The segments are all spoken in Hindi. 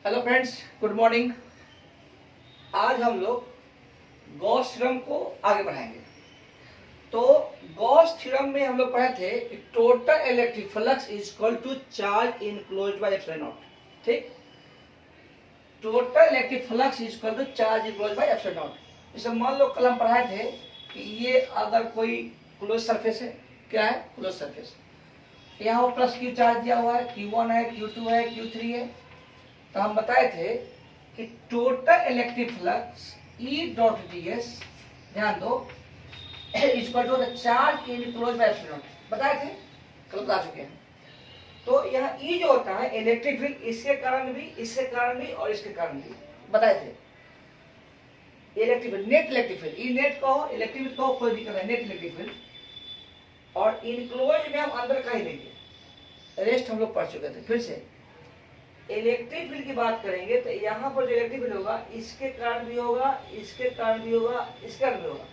Hello friends, good morning. आज हम लोग गॉस थ्योरम को आगे बढ़ाएंगे। तो गॉस थ्योरम में हम लोग पढ़े थे कि total electric flux is equal to charge enclosed by epsilon not. ठीक, total electric flux is equal to charge enclosed by epsilon not. जैसे मान लो कल हम पढ़ाए थे कि ये अगर कोई क्लोज सरफेस है, क्या है क्लोज सरफेस, यहाँ वो प्लस क्यू चार्ज दिया हुआ है, Q1 है, Q2 है, Q3 है। तो हम बताए थे कि total electric flux E dot ds, ध्यान दो, equal to the charge enclosed by epsilon naught. बताए थे, कल बता चुके हैं। तो यहाँ E जो होता है इलेक्ट्रिक फील्ड, इसके कारण भी, इसके कारण भी और इसके कारण भी बताए थे। Electric field, net electric field, E net कहो, इलेक्ट्रिक फील्ड कहो, कोई दिक्कत नहीं, नेट इलेक्ट्रिक फील्ड। और इनक्लोज में हम अंदर का ही लेंगे, रेस्ट हम लोग पढ़ चुके थे। फिर से इलेक्ट्रिक फील्ड की बात करेंगे तो यहाँ पर जो इलेक्ट्रिक फील्ड होगा इसके कारण भी होगा, इसके कारण भी होगा, इसके कारण भी होगा।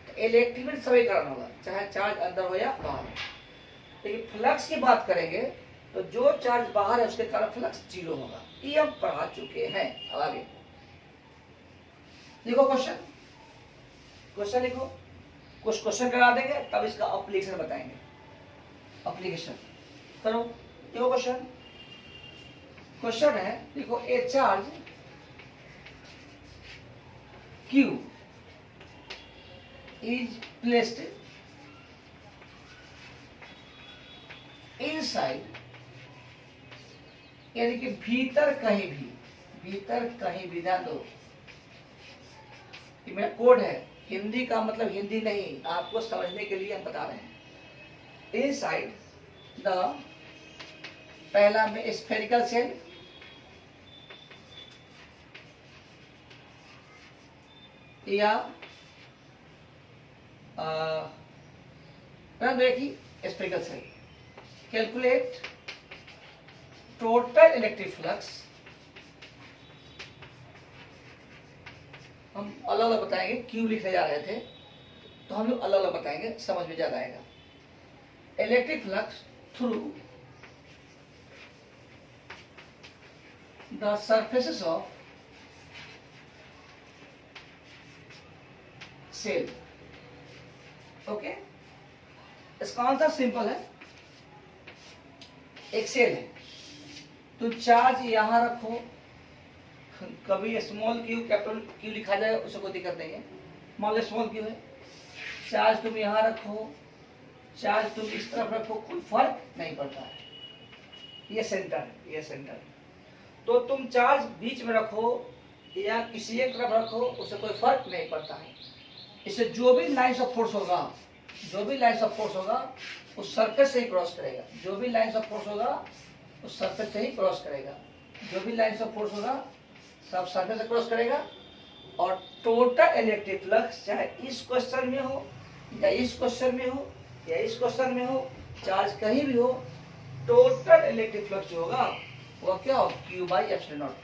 तो इलेक्ट्रिक फील्ड सभी कारण होगा, चाहे चार्ज अंदर हो या बाहर हो। लेकिन फ्लक्स की बात करेंगे तो जो चार्ज बाहर है उसके कारण फ्लक्स जीरो होगा। ये हम पढ़ा चुके हैं। अब आगे लिखो क्वेश्चन, क्वेश्चन लिखो, कुछ क्वेश्चन करा देंगे तब इसका एप्लीकेशन बताएंगे। एप्लीकेशन करो, देखो क्वेश्चन। क्वेश्चन है, देखो, ए charge Q is placed inside, यानी कि भीतर कहीं भी, भीतर कहीं भी। ध्यान दो, ये मेरा कोड है, हिंदी का मतलब हिंदी नहीं, आपको समझने के लिए हम बता रहे हैं। इनसाइड द, पहला में स्फेरिकल सेल, या देखिए spherical shell, calculate total electric flux. हम अलग अलग बताएंगे, क्यों लिखने जा रहे थे तो हम लोग अलग अलग बताएंगे, समझ में ज्यादा आएगा। Electric flux through the surfaces of cell. Okay, इसका आंसर सिंपल है। एक सेल है, तो चार्ज यहां रखो, कभी स्मॉल क्यू कैपिटल क्यू लिखा जाए उसे कोई दिक्कत नहीं है। मान लो स्मॉल क्यू है, चार्ज तुम यहां रखो, चार्ज तुम इस तरफ रखो, कोई फर्क नहीं पड़ता है। ये सेंटर है, ये सेंटर है। तो तुम चार्ज बीच में रखो या किसी एक तरफ रखो, उसे कोई फर्क नहीं पड़ता है। इससे जो भी लाइन्स ऑफ फोर्स होगा, जो भी लाइन्स ऑफ फोर्स होगा उस सरफेस से ही क्रॉस करेगा। जो भी लाइन्स ऑफ फोर्स होगा उस सरफेस से ही क्रॉस करेगा। जो भी लाइन्स ऑफ फोर्स होगा सब सरफेस से क्रॉस करेगा। और टोटल इलेक्ट्रिक फ्लक्स चाहे इस क्वेश्चन में हो या इस क्वेश्चन में हो या इस क्वेश्चन में हो, चार्ज कहीं भी हो, टोटल इलेक्ट्रिक फ्लक्स जो होगा वो क्या हो, Q by epsilon not,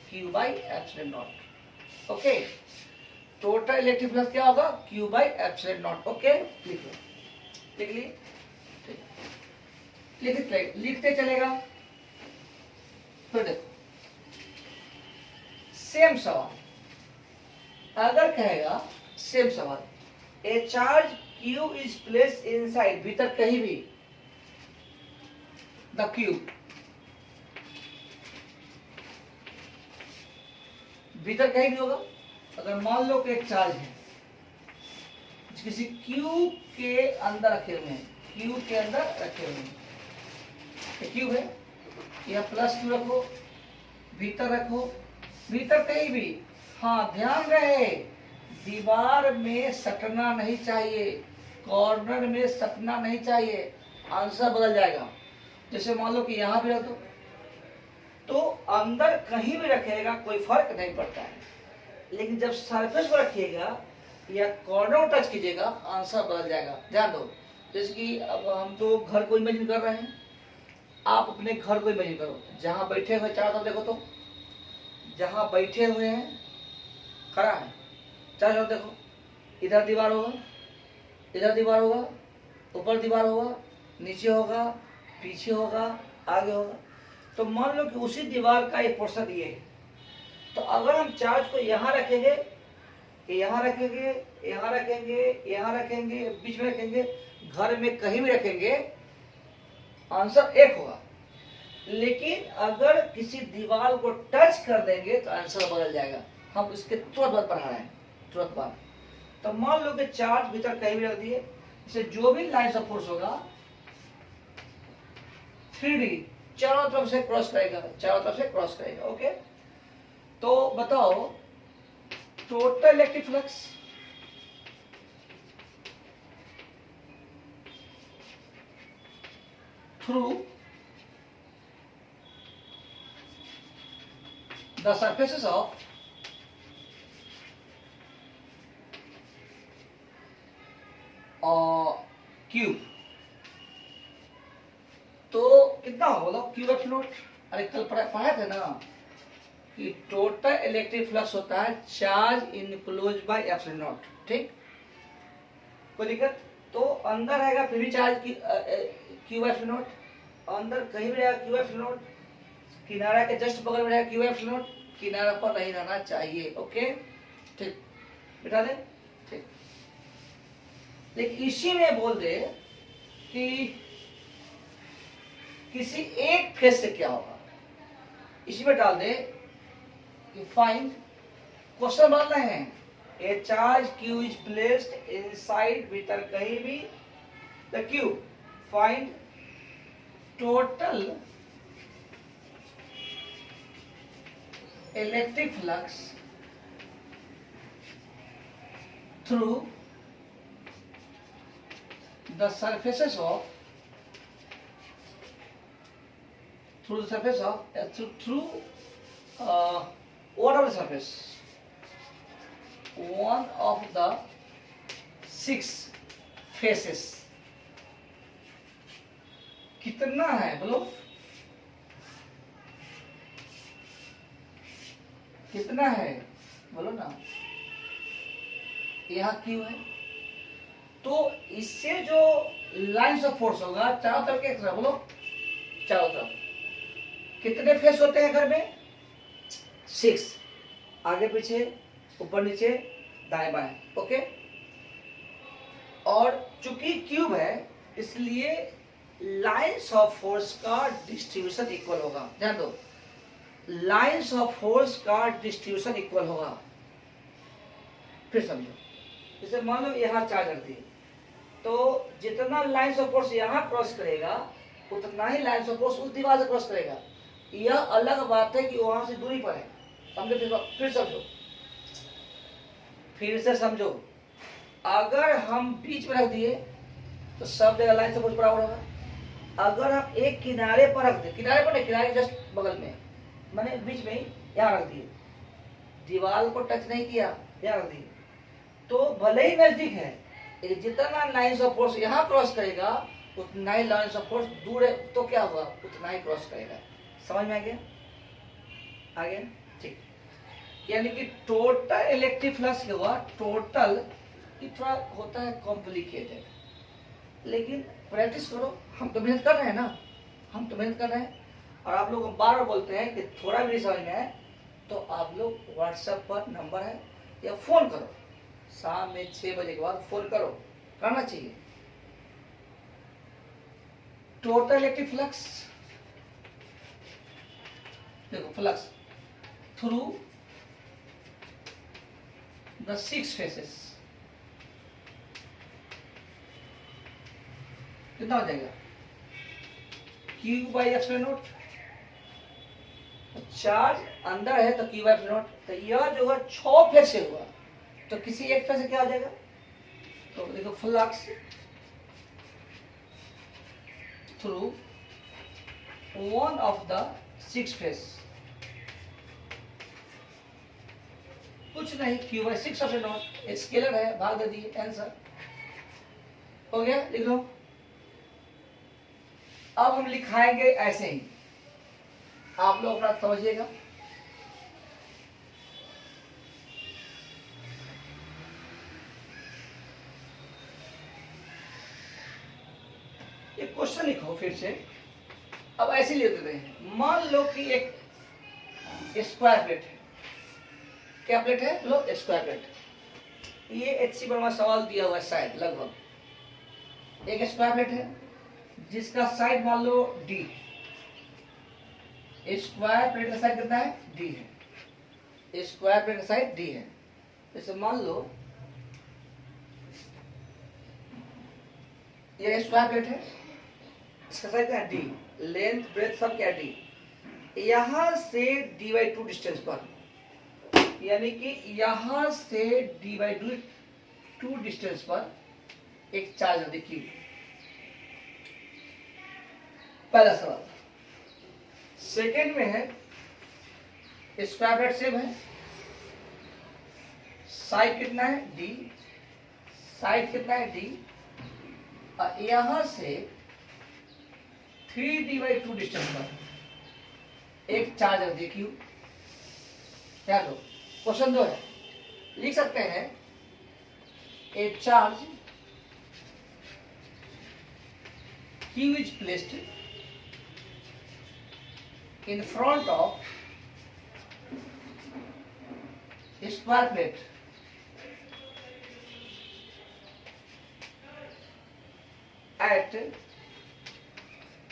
Q by epsilon not. Okay, total electric flux क्या होगा, Q by epsilon not. Okay, लिख लो, लिख लिए, लिखते चलेगा। फिर देखो सेम सवाल, अगर कहेगा सेम सवाल, ए charge Q is placed inside, भीतर कहीं भी, द क्यूब, भीतर कहीं भी होगा। अगर मान लो कि एक चार्ज है किसी क्यूब के अंदर रखे हुए हैं, क्यूब के अंदर रखे हुए हैं, क्यूब है, या प्लस क्यू रखो, भीतर रखो, भीतर कहीं भी। हाँ, ध्यान रहे दीवार में सटना नहीं चाहिए, कॉर्नर में सटना नहीं चाहिए, आंसर बदल जाएगा। जैसे मान लो कि यहाँ भी रख दो, तो अंदर कहीं भी रखेगा कोई फर्क नहीं पड़ता है। लेकिन जब सरफेस पर रखिएगा या कॉर्नर टच कीजिएगा, आंसर बदल जाएगा। ध्यान दो, जैसे कि अब हम तो घर को इमेजिन कर रहे हैं, आप अपने घर को इमेजिन करो, जहां बैठे हुए, चारों तरफ देखो, तो जहां बैठे हुए हैं खड़ा है, चारों तरफ देखो, इधर दीवार होगा, इधर दीवार होगा, ऊपर दीवार होगा, नीचे होगा, पीछे होगा, आगे होगा। तो मान लो कि उसी दीवार का एक पोर्शन ये है, तो अगर हम चार्ज को यहाँ रखेंगे, यहाँ रखेंगे, यहाँ रखेंगे, यहाँ रखेंगे, बीच में रखेंगे, घर में कहीं भी रखेंगे, आंसर एक होगा। लेकिन अगर किसी दीवार को टच कर देंगे तो आंसर बदल जाएगा। हम इसके तुरंत बाद पढ़ा रहे हैं, तुरंत बाद। तो मान लो कि चार्ज भीतर कहीं भी रख दिए, इसे जो भी लाइन ऑफ फोर्स होगा 3D चारों तरफ से क्रॉस करेगा, चारों तरफ से क्रॉस करेगा। ओके, तो बताओ total electric flux through the surfaces of cube, तो कितना होगा बोलो? Cube F not. अरे कल पढ़ा थे ना कि टोटल इलेक्ट्रिक फ्लक्स होता है charge enclose by F not. ठीक, कोई दिक्कत? तो अंदर रहेगा फिर भी चार्ज की क्यू एफ नॉट, अंदर कहीं भी रहेगा क्यू एफ नॉट, किनारा के जस्ट बगल में रहेगा क्यू एफ नॉट, किनारा पर नहीं रहना चाहिए। ओके, ठीक, बिठा दे। ठीक, लेकिन इसी में बोल दे कि किसी एक फेज से क्या होगा, इसी में डाल दे कि फाइंड, क्वेश्चन बन रहे हैं, ए charge Q is placed inside, भीतर कहीं भी the cube, find total electric flux through the surfaces of what are the surface, one of the 6 faces। कितना है बोलो, कितना है बोलो ना। यहाँ क्यों है, तो इससे जो लाइन्स ऑफ फोर्स होगा चारों तरफ के तरफ, बोलो चारों तरफ कितने फेस होते हैं घर में? 6, आगे पीछे, ऊपर नीचे, दाएं बाएं। ओके, और चूंकि क्यूब है इसलिए लाइन्स ऑफ फोर्स का डिस्ट्रीब्यूशन इक्वल होगा। ध्यान दो, लाइन्स ऑफ फोर्स का डिस्ट्रीब्यूशन इक्वल होगा। फिर समझो, जैसे मान लो यहाँ चार्ज रख दी, तो जितना लाइन्स ऑफ फोर्स यहाँ क्रॉस करेगा उतना ही लाइन्स ऑफ फोर्स उस दीवार से क्रॉस करेगा। यह अलग बात है कि वहां से दूरी पर है। समझो, फिर समझो, फिर से समझो। अगर हम बीच में रख दिए तो सब जगह लाइन ऑफ फोर्स बराबर होगा। अगर आप एक किनारे पर रख दे, किनारे पर नहीं, किनारे जस्ट बगल में, मैंने बीच में ही यहाँ रख दिए, दीवार को टच नहीं किया, यहाँ रख दिए, तो भले ही नजदीक है, जितना लाइन्स ऑफ फोर्स यहाँ क्रॉस करेगा उतना ही लाइन्स ऑफ फोर्स दूर है, तो क्या हुआ, उतना ही क्रॉस करेगा। समझ में आ गया? आ गया? ठीक, यानी कि टोटल इलेक्ट्रिक फ्लक्स क्या हुआ, टोटल, थोड़ा होता है कॉम्प्लिकेटेड, लेकिन प्रैक्टिस करो। हम तो मेहनत कर रहे हैं ना, हम तो मेहनत कर रहे हैं, और आप लोग बार बार बोलते हैं कि थोड़ा भी समझ में आए तो आप लोग व्हाट्सएप पर नंबर है या फोन करो, शाम में 6 बजे के बाद फोन करो, करना चाहिए। टोटल इलेक्ट्रिक फ्लक्स, देखो फ्लक्स थ्रू द 6 फेसेस कितना हो जाएगा, Q by F not. Charge अंदर है तो क्यू बाई एफ नॉट, तो यह जो है 6 फेस से हुआ, तो किसी एक फेस से क्या हो जाएगा, तो देखो flux through one of the 6 face, कुछ नहीं, Q by 6 F not, scalar है, भाग दे दिए, आंसर हो गया। लिख लो। अब हम लिखाएंगे ऐसे ही, आप लोग अपना समझिएगा। एक क्वेश्चन लिखो फिर से, अब ऐसे ले देते हैं, मान लो कि एक स्क्वायर प्लेट है। क्या प्लेट है? लो स्क्वायर प्लेट। ये HC वर्मा सवाल दिया हुआ है शायद, लगभग एक स्क्वायर प्लेट है जिसका साइड मान लो D। स्क्वायर प्लेट का साइड कितना है? D है। स्क्वायर प्लेट का साइड D है। जैसे मान लो ये स्क्वायर प्लेट है, इसका साइड क्या है? D। लेंथ ब्रेथ सब क्या है? D। यहां से D/2 डिस्टेंस पर, यानी कि यहां से D/2 डिस्टेंस पर एक चार्ज देखिए। पहला सवाल। सेकेंड में है स्क्वायर प्लेट सेम है, साइड कितना है? D। साइड कितना है? D। और यहां से 3D/2 डिस्टेंस पर एक चार्ज है देखिए। क्या लो क्वेश्चन 2 है, लिख सकते हैं ए charge Q is placed in front of square plate at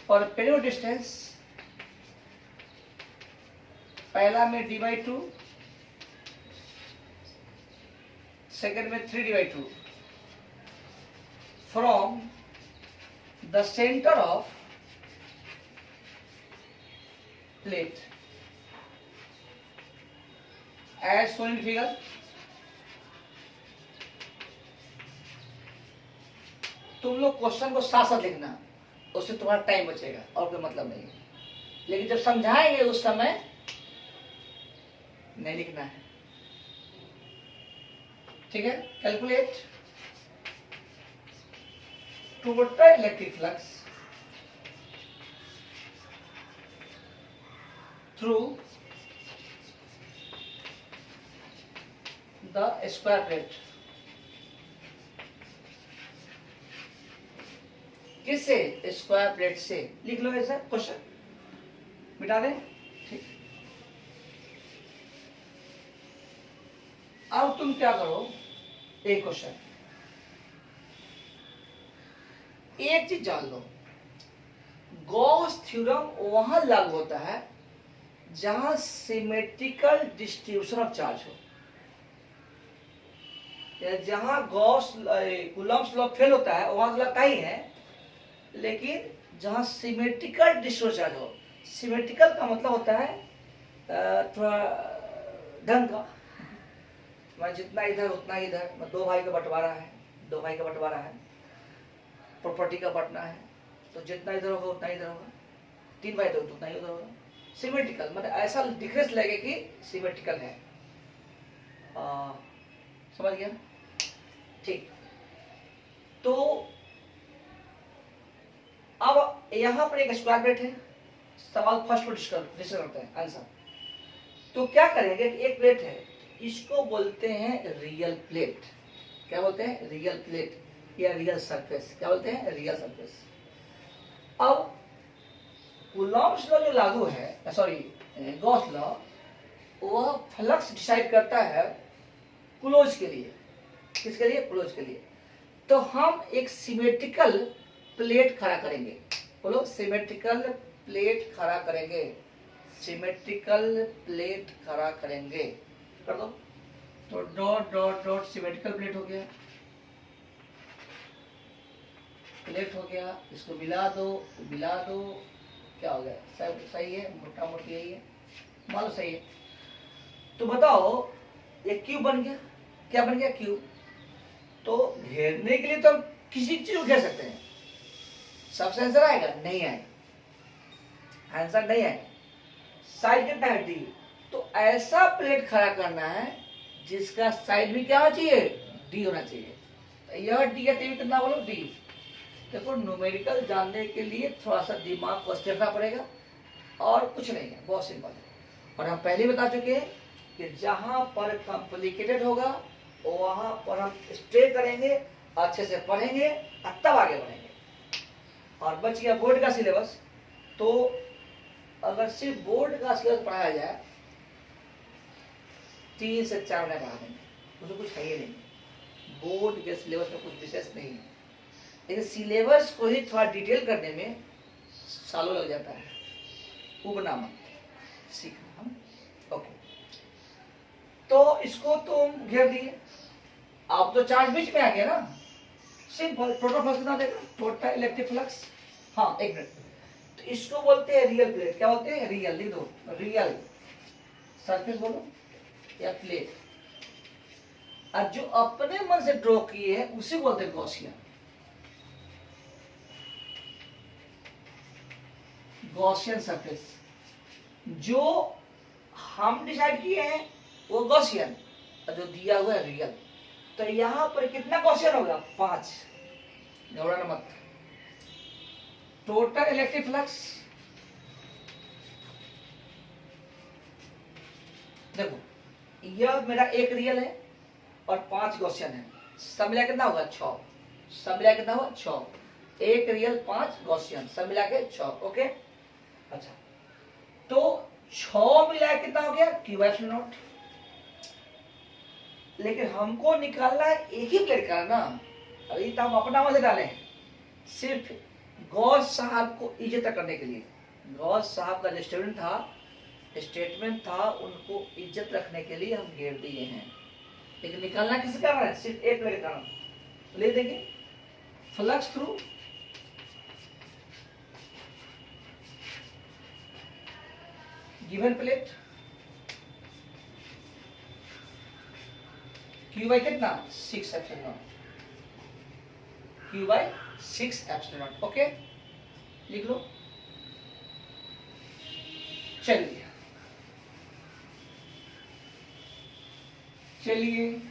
perpendicular distance, पहला में D/2, सेकेंड में 3D/2, from the centre of plate as shown in figure. तुम लोग क्वेश्चन को साथ साथ लिखना, उससे तुम्हारा टाइम बचेगा और कोई मतलब नहीं है। लेकिन जब समझाएंगे उस समय नहीं लिखना है, ठीक है? Calculate total electric flux through the square plate. किससे? स्क्वायर प्लेट से। लिख लो ऐसा क्वेश्चन, मिटा दें। ठीक, अब तुम क्या करो, एक क्वेश्चन, एक चीज जान लो, गॉस थ्योरम वहां लागू होता है जहां सिमेट्रिकल डिस्ट्रीब्यूशन ऑफ चार्ज हो, या जहां गॉस कूलम्ब्स लॉ फेल होता है वहां लगता ही है, लेकिन जहां सिमेट्रिकल डिस्ट्रीब्यूशन चार्ज हो। सिमेट्रिकल का मतलब होता है थोड़ा ढंग का, मैं जितना इधर उतना इधर, दो भाई का बंटवारा है, दो भाई का बंटवारा है, प्रॉपर्टी का बांटना है, तो जितना इधर होगा उतना इधर होगा, तीन भाई तो उतना ही उधर होगा। सिमेट्रिकल मतलब ऐसा डिफरेंस लगे कि सिमेट्रिकल है। समझ गया? ठीक, तो अब यहां पर एक स्क्वायर प्लेट है, सवाल फर्स्ट को डिस्कस करते हैं आंसर। तो क्या करेंगे कि एक प्लेट है, इसको बोलते हैं रियल प्लेट। क्या बोलते हैं? रियल प्लेट या रियल सरफेस। क्या बोलते हैं? Real surface. अब कूलॉम्ब्स लॉ जो लागू है, सॉरी गॉस लॉ, वह फ्लक्स डिसाइड करता है क्लोज के लिए। किसके लिए? क्लोज के लिए। तो हम एक सिमेट्रिकल प्लेट खड़ा करेंगे, बोलो सिमेट्रिकल प्लेट खड़ा करेंगे, सिमेट्रिकल प्लेट खड़ा करेंगे, कर दो। तो dot dot dot symmetrical plate हो गया, प्लेट हो गया, इसको मिला दो, मिला दो, क्या हो गया? सब सही है, मोटा मोटी यही है, मान लो सही है। तो बताओ ये क्यूब बन गया। क्या बन गया? क्यूब। तो घेरने के लिए तो हम किसी चीज को घेर सकते हैं, सबसे आंसर आएगा? नहीं आएगा, आंसर नहीं आएगा। साइड कितना है? डी। तो ऐसा प्लेट खड़ा करना है जिसका साइड भी क्या होना चाहिए? डी होना चाहिए। तो यह डी या टी कितना बोलो? डी। देखो न्यूमेरिकल जानने के लिए थोड़ा सा दिमाग को रखना पड़ेगा और कुछ नहीं है, बहुत सिंपल है। और हम पहले बता चुके हैं कि जहां पर कॉम्प्लिकेटेड होगा वहां पर हम स्टे करेंगे, अच्छे से पढ़ेंगे और तब आगे बढ़ेंगे। और बच गया बोर्ड का सिलेबस, तो अगर सिर्फ बोर्ड का सिलेबस पढ़ाया जाए 3 से 4 महीने पढ़ा देंगे, उसमें कुछ है ही नहीं। बोर्ड के सिलेबस में कुछ विशेष नहीं है, लेकिन सिलेबस को ही थोड़ा डिटेल करने में सालों लग जाता है। उबना मत सीखना हम। ओके, तो इसको तो घेर दिए। आप तो चार्ज बीच में आ गया ना, सिंपल। टोटल फ्लक्स कितना देगा? Total electric flux. हाँ, एक मिनट, तो इसको बोलते हैं रियल प्लेट। क्या बोलते हैं? रियल। लिख दो, रियल सरफेस बोलो या प्लेट। और जो अपने मन से ड्रॉ किए हैं उसी को बोलते हैं गॉसियन। गॉसियन सरफेस जो हम डिसाइड किए हैं वो गॉसियन, और जो दिया हुआ है रियल। तो यहां पर कितना गॉसियन होगा? 5। घबराना मत। टोटल इलेक्ट्रिक फ्लक्स देखो, यह मेरा एक रियल है और 5 गॉसियन है। सब मिला कितना होगा? 6। सब मिला कितना हुआ? 6। एक रियल 5 गॉसियन, सब मिला के 6। ओके, अच्छा, तो 6 मिला कितना हो गया? Q/0। लेकिन हमको निकालना है एक ही प्लेट का ना। अभी तो हम अपना मजे डाले हैं, सिर्फ गॉस साहब को इज्जत करने के लिए। गॉस साहब का जो स्टेटमेंट था उनको इज्जत रखने के लिए हम घेर दिए हैं। लेकिन निकालना किसी का है? सिर्फ एक प्लेट का। ले देंगे flux through given plate Q by कितना? 6 epsilon. Q by 6 epsilon. Okay, लिख लो। चलिए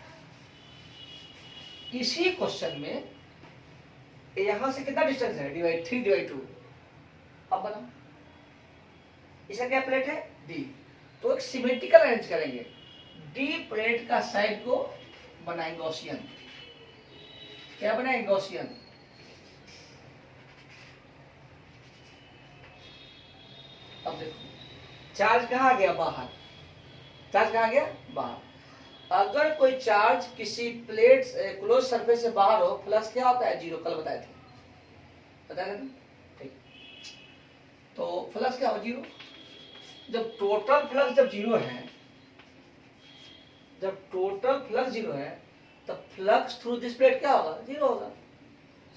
इसी क्वेश्चन में यहां से कितना डिस्टेंस है? डिवाइड 3/2। अब बनाओ, इसका क्या प्लेट है? डी। तो एक सिमेट्रिकल अरेंज करेंगे। डी प्लेट का साइड को बनाएंगे गॉसियन। क्या बनाएंगे? गॉसियन। अब देखो, चार्ज कहाँ गया? बाहर। चार्ज कहाँ गया? बाहर। अगर कोई चार्ज किसी प्लेट क्लोज सरफेस से बाहर हो, फ्लक्स क्या होता है? 0। कल बताए थे, बताया था। ठीक, तो फ्लक्स क्या हो? 0। जब टोटल फ्लक्स जब 0 है, जब टोटल फ्लक्स 0 है, तब फ्लक्स थ्रू दिस प्लेट क्या होगा? 0 होगा।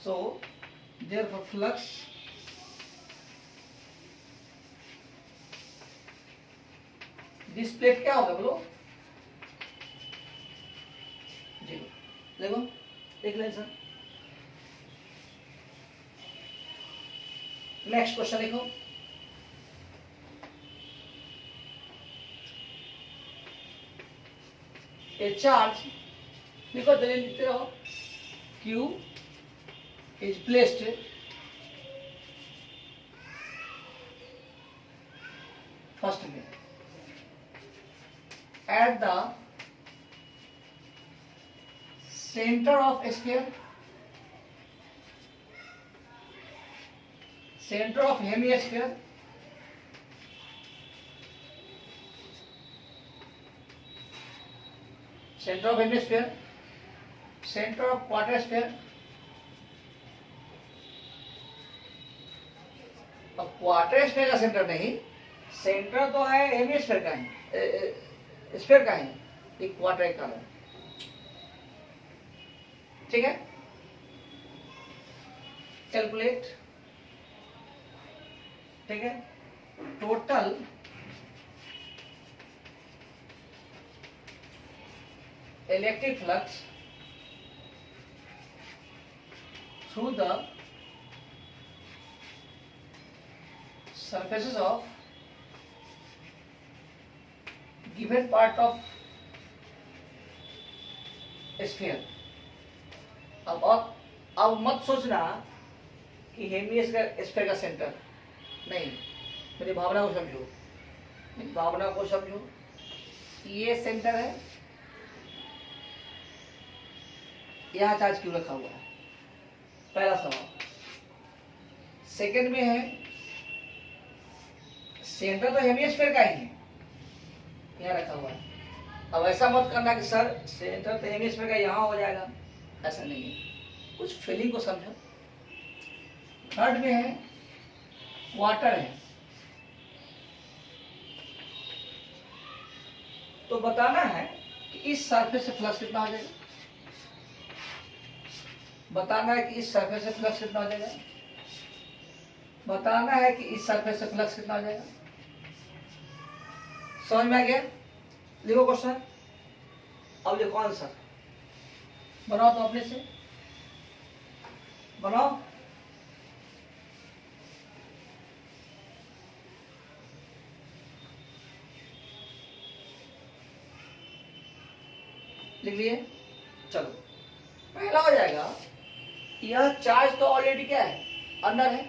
So therefore flux this plate क्या होगा? बोलो। 0। देखो, देख लें सर। नेक्स्ट क्वेश्चन देखो। A charge, देखो दलील लिखते रहो। Q is placed first में at the center of sphere, center of hemisphere, center of hemisphere, center of quarter-sphere। अब क्वार्टर स्फीयर का सेंटर नहीं, सेंटर तो है हेमिस्फीयर का है, स्फीयर का है, ये क्वार्टर का है। ठीक है, कैलकुलेट। ठीक है, total electric flux through the surfaces of given part of sphere। अब मत सोचना कि हेमिस्फीयर का सेंटर नहीं, मेरी भावना को समझो, मेरी भावना को समझो। ये सेंटर है, यहां चार्ज क्यों रखा हुआ है? पहला सवाल। सेकंड में है सेंटर तो हेमिस्फीयर का ही है, यहाँ रखा हुआ है। अब ऐसा मत करना कि सर सेंटर तो हेमिस्फीयर का यहाँ हो जाएगा, ऐसा नहीं है। कुछ फीलिंग को समझो। थर्ड में है क्वार्टर है, तो बताना है कि इस सरफेस से फ्लक्स कितना हो जाएगा। बताना है कि इस सरफेस से फ्लक्स कितना हो जाएगा। बताना है कि इस सरफेस से फ्लक्स कितना हो जाएगा। समझ में आ गया? लिखो क्वेश्चन, अब लिखो आंसर। बनाओ तो अपने से बनाओ। लिख लिए? चलो, पहला हो जाएगा, यह चार्ज तो ऑलरेडी क्या है, अंदर है,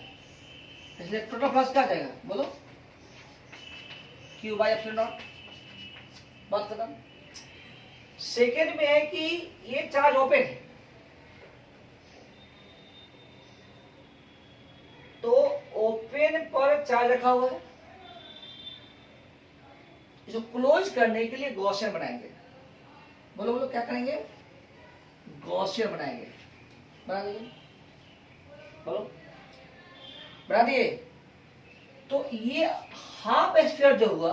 इसलिए टोटल फ्लक्स क्या जाएगा, बोलो, Q बाई एप्सिलॉन नॉट। बात खत्म। सेकेंड में है कि ये चार्ज ओपन है, तो ओपन पर चार्ज रखा हुआ है, इसको क्लोज करने के लिए गॉसियन बनाएंगे। बोलो बोलो क्या करेंगे, गॉसियन बनाएंगे। बना दिए, बोलो बना दिए। तो ये हाफ स्फीयर जो हुआ,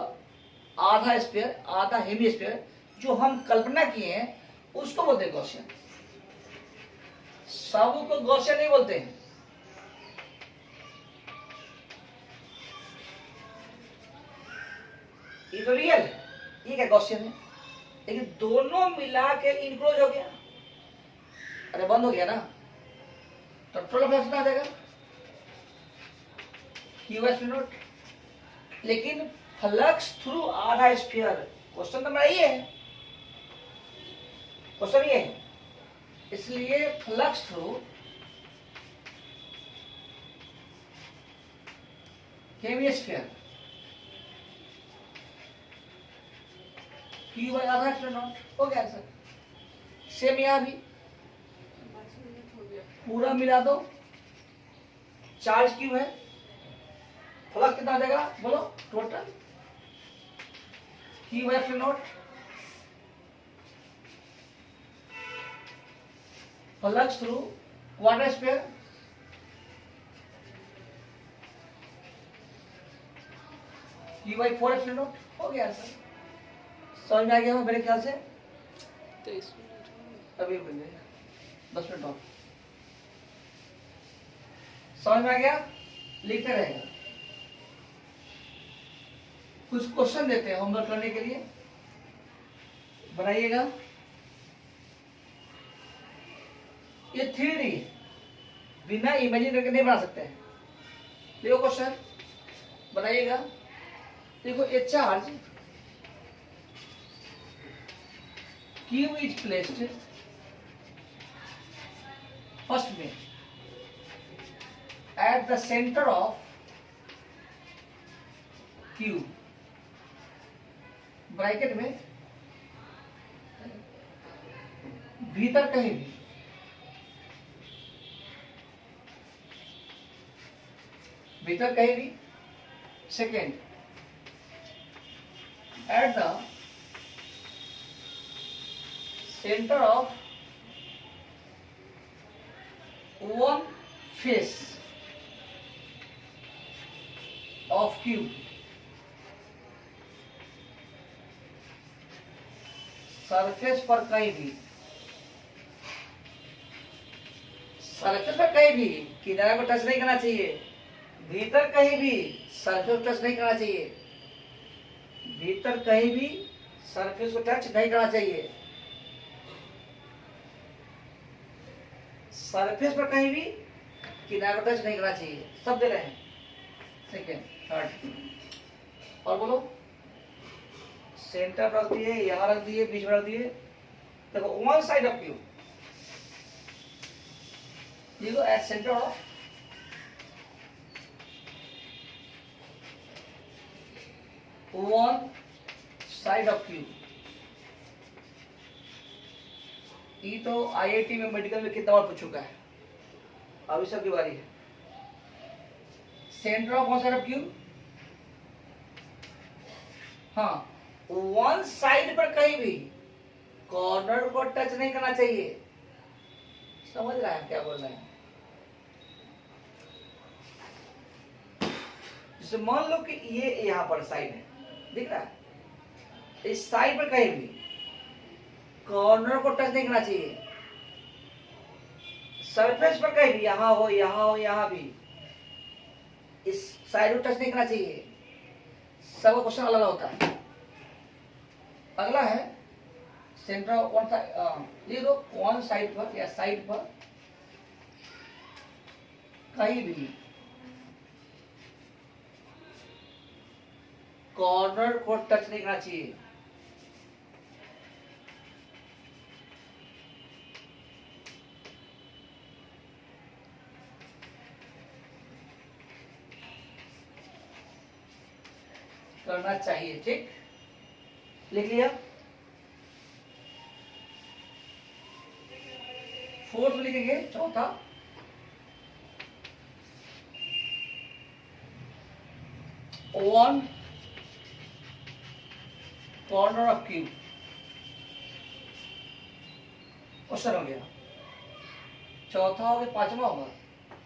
आधा स्फीयर आधा हेमी स्फीयर, जो हम कल्पना किए हैं उसको बोलते हैं गॉसियन। सब को गॉसियन नहीं बोलते हैं। ये तो रियल है, ये क्या गॉसियन है, लेकिन दोनों मिला के इनक्लोज हो गया, अरे बंद हो गया ना, तो टोटल फ्लक्स कितना आ जाएगा, Q बाई एप्सिलॉन नॉट। लेकिन फ्लक्स थ्रू आधा स्फीयर, क्वेश्चन तो मेरा ये है, क्वेश्चन ये है, इसलिए flux through hemisphere Q by आधा एप्सिलॉन नॉट हो गया आंसर। सेम यहां भी पूरा मिला दो, चार्ज Q है, फ्लक्स कितना आ जाएगा, बोलो total Q by epsilon not. Flux through quarter sphere Q by 4 epsilon not हो गया आंसर। समझ में आ गया मेरे ख्याल से? 23 मिनट अभी बन जाएगा, 10 मिनट और। समझ में आ गया? लिखते रहेगा। कुछ क्वेश्चन देते हैं होमवर्क करने के लिए, बनाइएगा। ये थ्योरी है, बिना इमेजिन करके नहीं बना सकते हैं। देखो क्वेश्चन बनाइएगा। देखो ए charge Q is placed first में at the center of Q, bracket में भीतर कहीं भी, भीतर कहीं भी। Second, at the center of one face of Q, surface पर कहीं भी, सरफेस पर कहीं भी किनारे को टच नहीं करना चाहिए, भीतर कहीं भी सरफेस को टच नहीं करना चाहिए, भीतर कहीं भी सरफेस को टच नहीं करना चाहिए, सरफेस पर कहीं भी किनारे को टच नहीं करना चाहिए। सब दे रहे हैं। सेकेंड, थर्ड और बोलो। सेंटर रख दिए, यहां रख दिए, बीच में रख दिए। देखो वन साइड ऑफ Q, देखो at centre of one side of Q। ये तो IIT में मेडिकल में कितना बार पूछ चुका है, अभी सबकी बारी है। Centre of one side of Q, हाँ, वन साइड पर कहीं भी कॉर्नर को टच नहीं करना चाहिए। समझ रहा है क्या बोल रहे हैं? जैसे मान लो कि ये यहां पर साइड है, दिख रहा है, इस साइड पर कहीं भी कॉर्नर को टच नहीं करना चाहिए। सरफेस पर कहीं भी, यहां हो यहां हो यहां भी, इस साइड को टच नहीं करना चाहिए। सब क्वेश्चन अलग होता है। अगला है सेंटर वन साइड, ये दो वन साइड पर या साइड पर कहीं भी कॉर्नर को टच नहीं करना चाहिए। करना चाहिए, ठीक, लिख लिया। फोर्थ लिखेंगे, चौथा, one corner of cube. Question हो गया। चौथा हो गया, पांचवा होगा,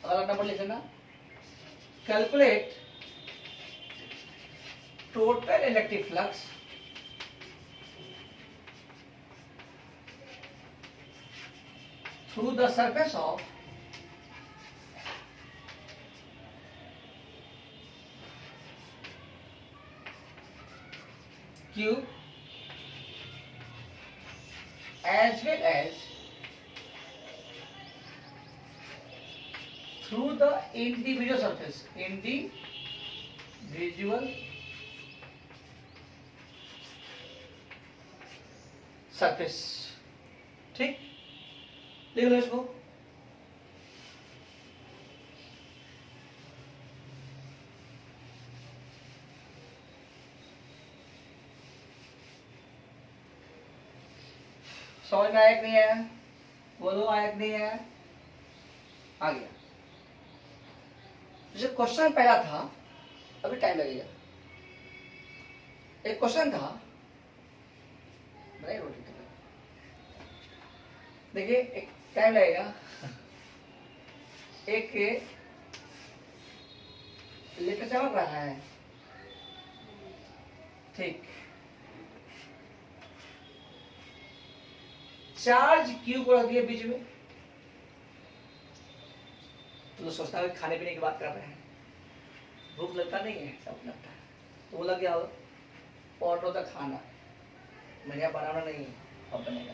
अगला नंबर लिख लेना। Calculate total electric flux through the surface of cube as well as through the individual surface, individual surface, ठीक, लिख लो इसको। समझ में आया कि नहीं आया? बोलो, आया कि नहीं आया? आ गया। जैसे क्वेश्चन पहला था, अभी टाइम लगेगा। एक क्वेश्चन था, बनाइए रोटी, देखिए एक टाइम लगेगा। एक लेटर चमक रहा है, ठीक, चार्ज क्यू को रख दिया बीच में। तो सोचता है खाने पीने की बात कर रहे हैं, भूख लगता नहीं है, सब लगता है, तो वो लग गया ऑर्डर का खाना, मेरे यहाँ बनाना नहीं है, अब बनेगा,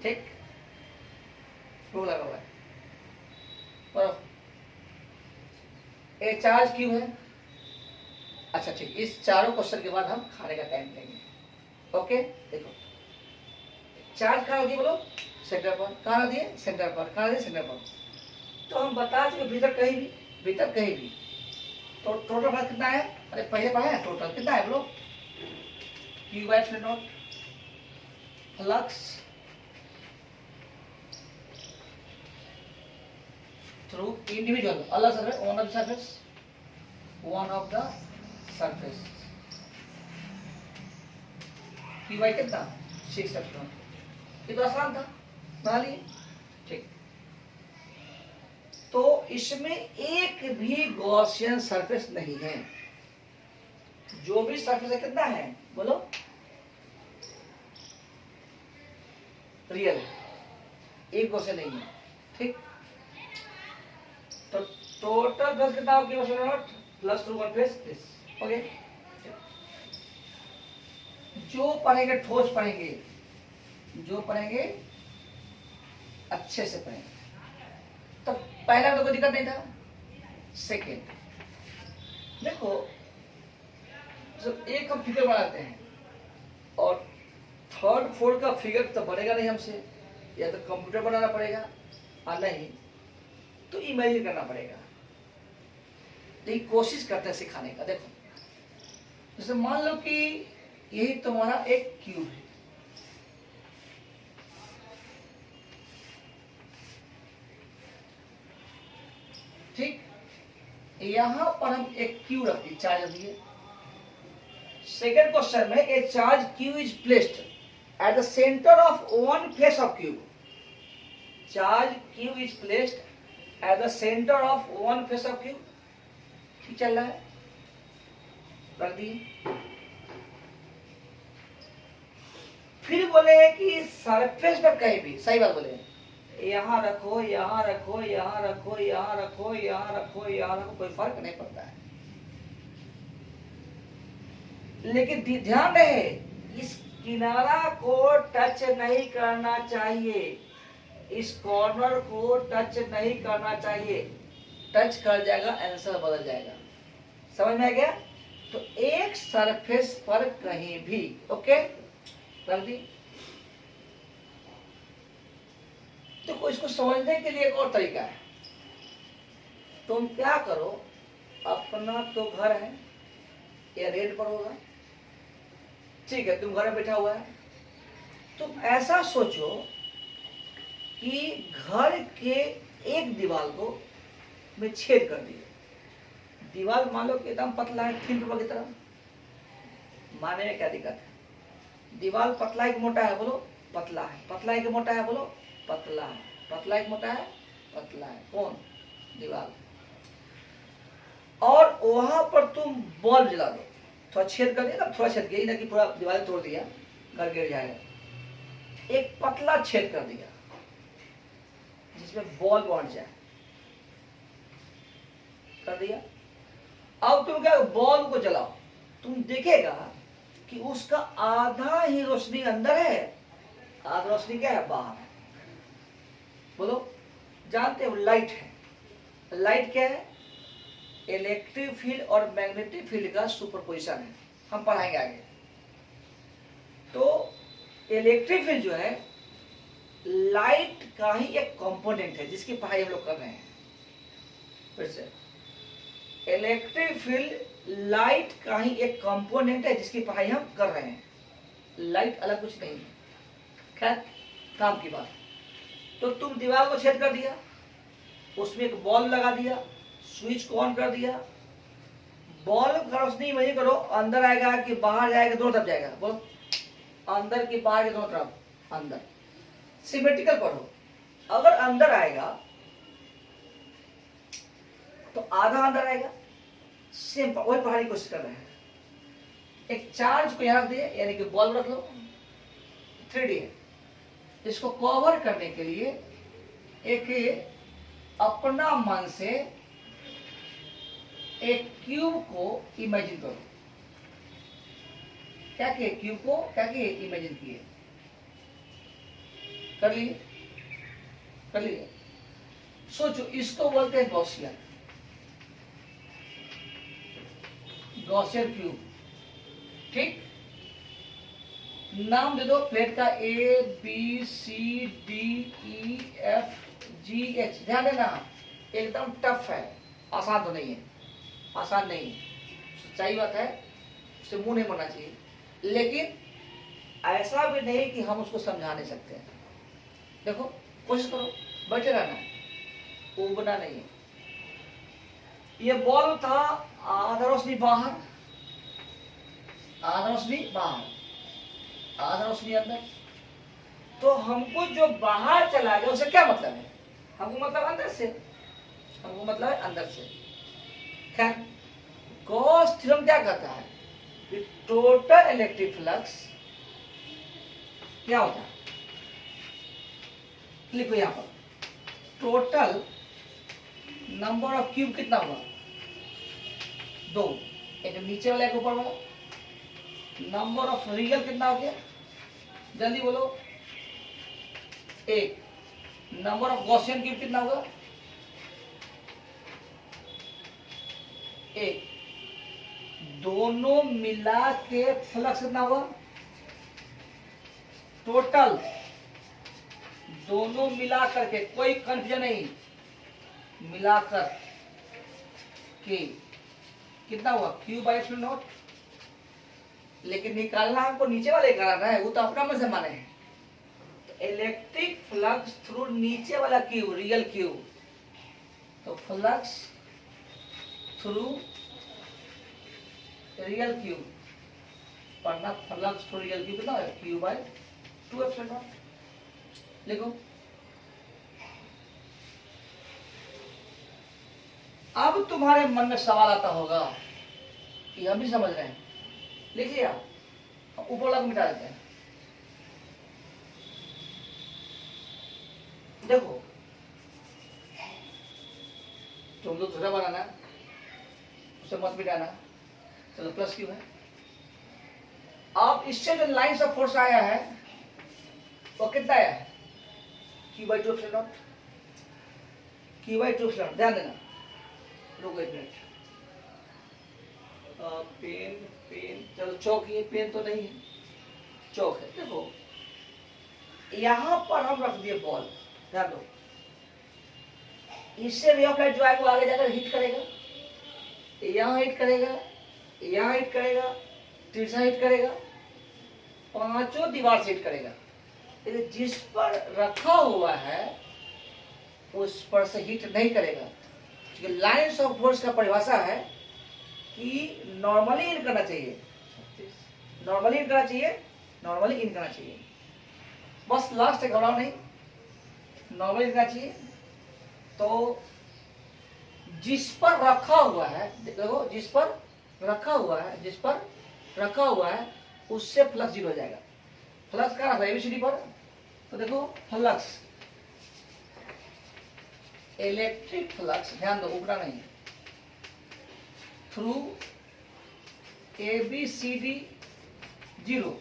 ठीक, भूख लगा हुआ है। और ये चार्ज क्यों है? अच्छा ठीक, इस चारों क्वेश्चन के बाद हम खाने का टाइम लेंगे। ओके, देखो चार्ज कहाँ दिए बोलो? सेंटर पर। कहाँ दिए? सेंटर पर। कहाँ दिए? सेंटर पर। तो हम बता चुके भीतर कहीं भी, भीतर कहीं भी, तो टोटल फ्लक्स कितना है? अरे पहले पढ़ा है, टोटल कितना है बोलो? Q by epsilon not flux through individual, अलग surface, one of the surface, q by कितना? 6 एप्सिलॉन। ये तो आसान था, बना लिए, ठीक। तो इसमें एक भी गॉसियन सरफेस नहीं है। जो भी सरफेस है कितना है बोलो? रियल है, एक गॉसियन नहीं है, ठीक। तो टोटल फ्लक्स कितना होगी epsilon not plus through one face this, okay. जो पढ़ेंगे ठोस पढ़ेंगे, जो पढ़ेंगे अच्छे से पढ़ेंगे। तो पहला तो कोई दिक्कत नहीं था। सेकेंड देखो, जब एक हम फिगर बनाते हैं और थर्ड फोर्थ का फिगर तो बनेगा नहीं हमसे, या तो कंप्यूटर बनाना पड़ेगा और नहीं तो इमेजिन करना पड़ेगा। लेकिन कोशिश करते हैं सिखाने का। देखो जैसे मान लो कि यही तुम्हारा एक क्यूब है, ठीक। यहां पर हम एक क्यू रख दी, चार्ज दिए, सेकेंड क्वेश्चन में ए charge Q is placed at the centre of one face of cube. Charge Q is placed at the centre of one face of cube. ठीक चल रहा है, कर दिए। फिर बोले कि सरफेस पर कहीं भी, सही बात बोले, यहां रखो, यहां रखो, यहां रखो, यहां रखो, यहां रखो, यहां रखो, कोई फर्क नहीं पड़ता है। लेकिन ध्यान रहे, इस किनारा को टच नहीं करना चाहिए, इस कॉर्नर को टच नहीं करना चाहिए। टच कर जाएगा आंसर बदल जाएगा। समझ में आ गया? तो एक सरफेस पर कहीं भी, ओके, कर दी। तो इसको समझने के लिए एक और तरीका है। तुम क्या करो, अपना तो घर है, या रेंट पर होगा, ठीक है, तुम घर में बैठा हुआ है, तुम ऐसा सोचो कि घर के एक दीवार को मैं छेद कर दिया। दीवार मान लो कि एकदम पतला है, फिल्म पेपर की तरह, माने में क्या दिक्कत है? दीवार पतला है कि मोटा है? बोलो पतला है। पतला है कि मोटा है? बोलो पतला है। पतला है कि मोटा है? पतला है। कौन? दीवार। और वहां पर तुम बल्ब जला दो, थोड़ा छेद कर दिया ना, थोड़ा छेद किया, ना कि पूरा दीवार तोड़ दिया, घर गिर जाएगा। एक पतला छेद कर दिया जिसमें बल्ब बढ़ जाए, कर दिया। अब तुम क्या, बल्ब को जलाओ, तुम देखेगा कि उसका आधा ही रोशनी अंदर है, आधा रोशनी क्या है? बाहर है। बोलो, जानते हो लाइट है। लाइट क्या है? इलेक्ट्रिक फील्ड और मैग्नेटिक फील्ड का सुपरपोजिशन है, हम पढ़ाएंगे आगे। तो इलेक्ट्रिक फील्ड जो है लाइट का ही एक कंपोनेंट है, जिसकी पढ़ाई हम लोग कर रहे हैं। फिर से, इलेक्ट्रिक फील्ड लाइट का ही एक कंपोनेंट है, जिसकी पढ़ाई हम कर रहे हैं। लाइट अलग कुछ नहीं है। खैर, काम की बात। तो तुम दीवार को छेद कर दिया, उसमें एक बल्ब लगा दिया, स्विच को ऑन कर दिया। बल्ब का रोशनी इमेजिन करो अंदर आएगा कि बाहर जाएगा, दोनों तरफ जाएगा? बोलो, अंदर की बाहर के दोनों तरफ? अंदर। सिमेट्रिकल पढ़ो। अगर अंदर आएगा तो आधा अंदर आएगा। सेम वही पढ़ाने की कोशिश कर रहे हैं। एक चार्ज को यहां रख दिए, यानी कि बल्ब रख लो, 3D है। इसको कवर करने के लिए एक अपना मन से एक क्यूब को इमेजिन करो। क्या किए? क्यूब को क्या किए? इमेजिन किए। कर लिए? कर लिए? सोचो, इसको बोलते हैं गॉसियन, गॉसियन क्यूब। ठीक, नाम दे दो प्लेट का, ABCDEFGH। ध्यान देना, एकदम टफ है, आसान तो नहीं है, आसान नहीं है, सच्चाई बात है, उससे मुंह नहीं मोड़ना चाहिए। लेकिन ऐसा भी नहीं कि हम उसको समझा नहीं सकते हैं। देखो, कोशिश करो, बैठे रहना है, उबना नहीं है। ये बॉल था, आधा रोशनी बाहर, आधा रोशनी बाहर, आधा रोशनी अंदर। तो हमको जो बाहर चला गया उससे क्या मतलब है? हमको मतलब अंदर से, हमको मतलब है अंदर से। खैर, गॉस थ्योरम क्या कहता है कि टोटल इलेक्ट्रिक फ्लक्स क्या होता है? लिखो यहां पर, टोटल नंबर ऑफ क्यूब कितना हुआ? 2। एक नीचे वाला, एक ऊपर वाला। नंबर ऑफ रियल कितना हो गया? जल्दी बोलो। 1। नंबर ऑफ गॉसियन क्यूब कितना होगा? 1। दोनों मिला के फ्लक्स कितना होगा? टोटल दोनों मिला करके, कोई कंफ्यूजन नहीं, मिलाकर के कितना हुआ? Q/0। लेकिन निकालना हमको नीचे वाले कराना है, वो तो अपना मन से माने हैं। तो इलेक्ट्रिक फ्लक्स थ्रू नीचे वाला क्यूब, रियल क्यूब, तो फ्लक्स थ्रू रियल क्यूब पढ़ना फ्लक्स थोड़ी जल्दी कितना है क्यू बाय 2 एप्सिलॉन नॉट। लिखो अब तुम्हारे मन में सवाल आता होगा कि हम भी समझ रहे हैं, लिख लिया, ऊपर वाला को मिटा देते हैं। देखो तुम लोग दूसरा बनाना, उसे मत मिटाना। चलो प्लस क्यू है। अब इससे जो लाइन्स ऑफ फोर्स आया है वो कितना आया है? Q by 2 epsilon not, Q by 2 epsilon. ध्यान देना, रुको एक मिनट। पेन पेन, चलो चौक, ये पेन तो नहीं है, चौक है। देखो यहां पर हम रख दिए बॉल, ध्यान दो, इससे रे ऑफ लाइट जो है वो आगे जाकर हिट करेगा, यहाँ हिट करेगा, यहाँ हिट करेगा, तीसरा हिट करेगा, पांचों दीवार से हिट करेगा। लेकिन जिस पर रखा हुआ है उस पर से हिट नहीं करेगा, क्योंकि लाइन्स ऑफ फोर्स का परिभाषा है कि नॉर्मली इन करना चाहिए, नॉर्मली इन करना चाहिए, नॉर्मली इन करना चाहिए। बस लास्ट है, घबराओ नहीं, नॉर्मली इन करना चाहिए। तो जिस पर रखा हुआ है, देखो जिस पर रखा हुआ है, जिस पर रखा हुआ है उससे फ्लक्स जीरो हो जाएगा। फ्लक्स कहाँ रखा है? एबीसीडी पर। तो देखो फ्लक्स, इलेक्ट्रिक फ्लक्स, ध्यान दो ऊपरा नहीं, थ्रू एबीसीडी जीरो।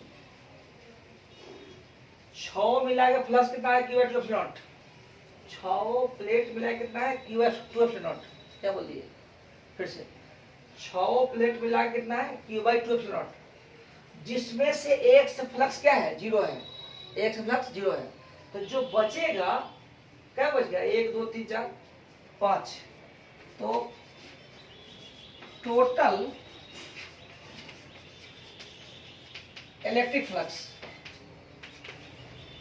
6 मिला के फ्लक्स कितना है? Q eight epsilon naught. 6 plate मिला कितना है? Q f 2 epsilon naught. क्या बोल दिए फिर से? 6 प्लेट मिला कितना है? क्यू बाई 2 एप्सिलॉन नॉट, जिसमें से एक से फ्लक्स क्या है? जीरो है, एक से फ्लक्स जीरो है। तो जो बचेगा, क्या बच गया? 1 2 3 4 5। तो total electric flux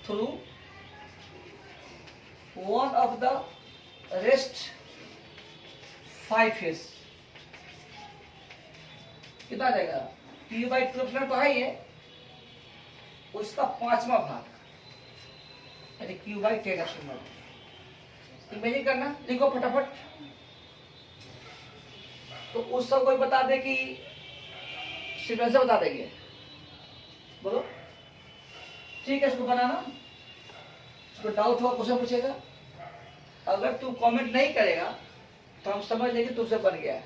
through one of the rest 5 phase कितना आ जाएगा? Q बाई 2 एप्सिलॉन तो है ही है, उसका 5वां भाग यानी Q बाई 10 एप्सिलॉन। इमेजिन करना, लिखो फटाफट। तो उस सब कोई बता दे कि सीक्वेंस से बता देंगे, बोलो ठीक है। इसको बनाना, इसको डाउट हुआ क्वेश्चन पूछेगा, अगर तू कमेंट नहीं करेगा तो हम समझ लेंगे तुझसे बन गया है।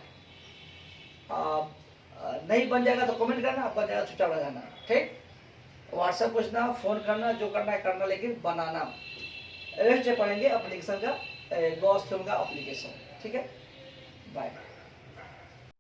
नहीं बन जाएगा तो कमेंट करना, बन जाएगा चुपचाप रह जाना, ठीक। व्हाट्सएप पूछना, फोन करना, जो करना है करना, लेकिन बनाना। रेस्ट पढ़ेंगे एप्लीकेशन का, गॉस थ्योरम का एप्लीकेशन, ठीक है। बाय।